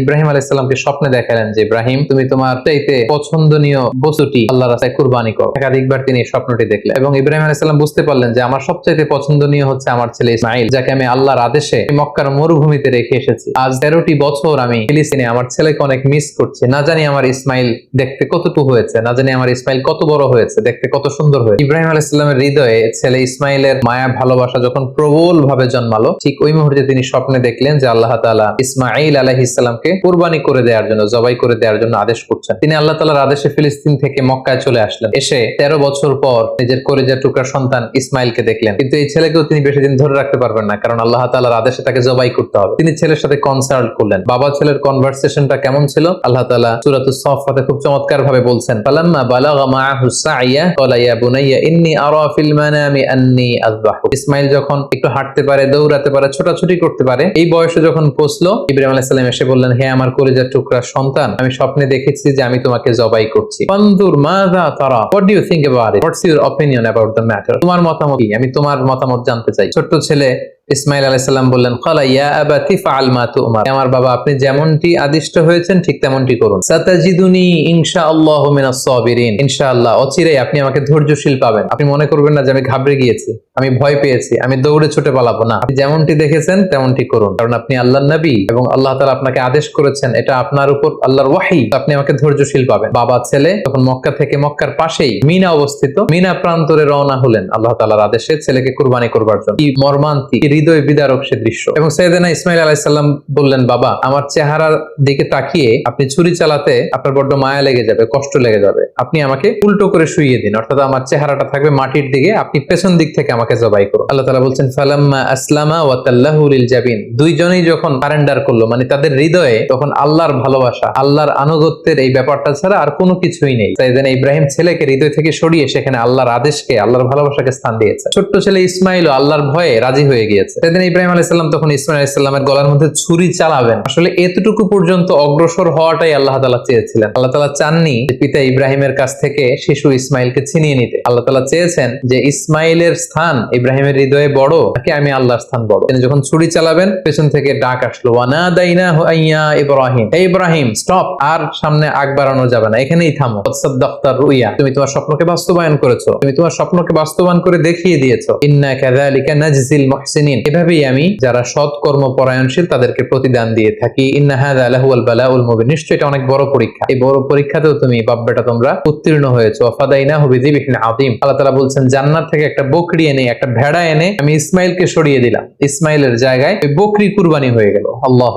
ইব্রাহিম আলাইহিস সালামকে স্বপ্নে দেখালেন যে ইব্রাহিম, তুমি তোমার চাইতে পছন্দনীয় বস্তুটি আল্লাহর রাস্তায় কুরবানি করো। একাধিকবার তিনি এই স্বপ্নটি দেখলেন এবং ইব্রাহিম আলাইহিস সালাম বুঝতে পারলেন যে আমার সবচাইতে পছন্দনীয় হচ্ছে আমার ছেলে ইসমাইল, যাকে আমি আল্লাহর আদেশে মক্কার মরুভূমিতে রেখে এসেছি। আজ 13টি বছর আমি ফিলিস্তিনে আমার ছেলেকে অনেক মিস করছি। না জানি আমার ইসমাইল দেখতে কতটুকু হয়েছে, না জানি আমার ইসমাইল কত বড় হয়েছে, দেখতে কত সুন্দর হয়েছে। ইব্রাহিম আলাইহিস সালামের হৃদয়ে ছেলে ইসমাইলের মায়া ভালোবাসা যখন প্রবল ভাবে জন্মালো, ঠিক ওই মুহূর্তে তিনি স্বপ্নে দেখলেন যে আল্লাহ তাআলা ইসমাইল আলাইহিস সালামকে কুরবানি করে দেওয়ার জন্য, জবাই করে দেওয়ার জন্য আদেশ করছেন। তিনি আল্লাহ তাআলার আদেশে ফিলিস্তিন থেকে মক্কায় চলে আসলেন। এসে 13 বছর পর নিজের কলিজার টুকরার সন্তান ইসমাইলকে দেখলেন। কিন্তু এই ছেলেকেও তিনি বেশি দিন ধরে রাখতে পারবেন না, কারণ আল্লাহ তাআলার আদেশে তাকে জবাই করতে হবে। তিনি ছেলের সাথে কনসাল্ট করলেন। বাবা ছেলের কনভারসেশনটা কেমন ছিল আল্লাহ তাআলা সূরাতুস সাফফাতে খুব চমৎকার ভাবে বলছেন, ফালাম্মা বালাগা মাআহু সাইয়া ক্বালা ইয়া বুনাইয়া ইন্নী আরা ফিল মানামি আন্নী আযবাহু। ইসমাইল যখন একটু হাঁটতে পারে, দৌড়াতে পারে, ছোটাছুটি করতে পারে, এই বয়সে যখন পৌঁছলো, ইব্রাহিম আলাইহিস সালাম এসে বললেন, হে আমার কলিজার টুকরার সন্তান, আমি স্বপ্নে দেখেছি যে আমি তোমাকে জবাই করছি। ফানজুর মাযা তারা, what do you think about it, what's your opinion about the matter, তোমার মতামত কি, আমি তোমার মতামত জানতে চাই। ছোট্ট ছেলে ইসমাইল আলাইহিস সালাম বললেন, ক্বালা ইয়া আবাতি ফাআল মা তু'মার, আমার বাবা আপনি যেমনটি আদিষ্ট হয়েছেন ঠিক তেমনটি করুন। সাতাজিদুনি ইনশাআল্লাহু মিনাস সাবিরিন, ইনশাআল্লাহ অচিরেই আপনি আমাকে ধৈর্যশীল পাবেন। আপনি মনে করবেন না যে আমি ঘাবড়ে গিয়েছি, আমি ভয় পেয়েছি, আমি দৌড়ে ছুটে পালাবো না। আপনি যেমনটি দেখেছেন তেমনটি করুন, কারণ আপনি আল্লাহর নবী এবং আল্লাহ তাআলা আপনাকে আদেশ করেছেন, এটা আপনার উপর আল্লাহর ওয়াহী, আপনি আমাকে ধৈর্যশীল পাবেন। বাবা ছেলে তখন মক্কা থেকে, মক্কার পাশেই মিনা অবস্থিত, মিনা প্রান্তরে রওনা হলেন আল্লাহ তাআলার আদেশে ছেলেকে কুরবানি করবার জন্য। কি মর্মান্তিক, হৃদয় বিদারক সে দৃশ্য। এবং সাইয়েদনা ইসমাইল আলাইহিস সালাম বললেন, বাবা আমার চেহারার দিকে তাকিয়ে আপনি ছুরি চালাতে আপনার বড্ড মায়া লেগে যাবে, কষ্ট লেগে যাবে, আপনি আমাকে উল্টো করে শুইয়ে দিন, অর্থাৎ আমার চেহারাটা থাকবে মাটির দিকে, আপনি পেছন দিক থেকে আমাকে জবাই করুন। আল্লাহ তাআলা বলছেন, ফালাম্মা আসলামা ওয়া তাল্লাহু লিল জাবিন, দুইজনেই যখন সারেন্ডার করলো, মানে তাদের হৃদয়ে তখন আল্লাহর ভালোবাসা, আল্লাহর আনুগত্যের এই ব্যাপারটা ছাড়া আর কোনো কিছুই নেই। সাইয়েদনা ইব্রাহিম ছেলেকে হৃদয় থেকে সরিয়ে সেখানে আল্লাহর আদেশকে, আল্লাহর ভালোবাসাকে স্থান দিয়েছে। ছোট্ট ছেলে ইসমাইলও আল্লাহর ভয়ে রাজি হয়ে গিয়েছে। সাইয়েদনা ইব্রাহিম আলাইহিস সালাম তখন ইসমাইল আলাইহিস সালামের গলার মধ্যে ছুরি চালাবেন, আসলে এতটুকু পর্যন্ত অগ্রসর হওয়াটাই আল্লাহ তাআলা চেয়েছিলেন। আল্লাহ তাআলা চাননি যে পিতা ইব্রাহিমের কাছ থেকে শিশু ইসমাইলকে ছিনিয়ে নিতে। আল্লাহ তাআলা চেয়েছেন যে ইসমাইলের স্থান ইব্রাহিমের হৃদয়ে বড় নাকি আমি আল্লাহর স্থান বড়। তিনি যখন ছুরি চালাবেন, পেছন থেকে ডাক আসলো, ওয়ানাদাইনাহু আইয়া ইব্রাহিম, হে ইব্রাহিম স্টপ, আর সামনে আগ বাড়ানো যাবে না, এখানেই থামো। সাদ্দাক্তা রুইয়া, তুমি তোমার স্বপ্নকে বাস্তবায়ন করেছো, তুমি তোমার স্বপ্নকে বাস্তবায়ন করে দেখিয়ে দিয়েছো। ইন্না কাযালিকা নাজজিল মুহসিনিন, এভাবেই আমি যারা সৎ কর্ম পরায়ণশীল তাদেরকে প্রতিদান দিয়ে থাকি। ইন্না হাযা লাহুল বালাউল মুবিন, নিশ্চয়ই এটা অনেক বড় পরীক্ষা, এই বড় পরীক্ষাতেও তুমি বাপ বেটা তোমরা উত্তীর্ণ হয়েছো। ফাদাইনাহু বিযিবহিন আযীম, আল্লাহ তাআলা বলছেন জান্নাত থেকে একটা বকরি এনে, একটা ভেড়া এনে আমি ইসমাইলকে সরিয়ে দিলাম, ইসমাইলের জায়গায় ওই বকরি কুরবানি হয়ে গেল। আল্লাহ।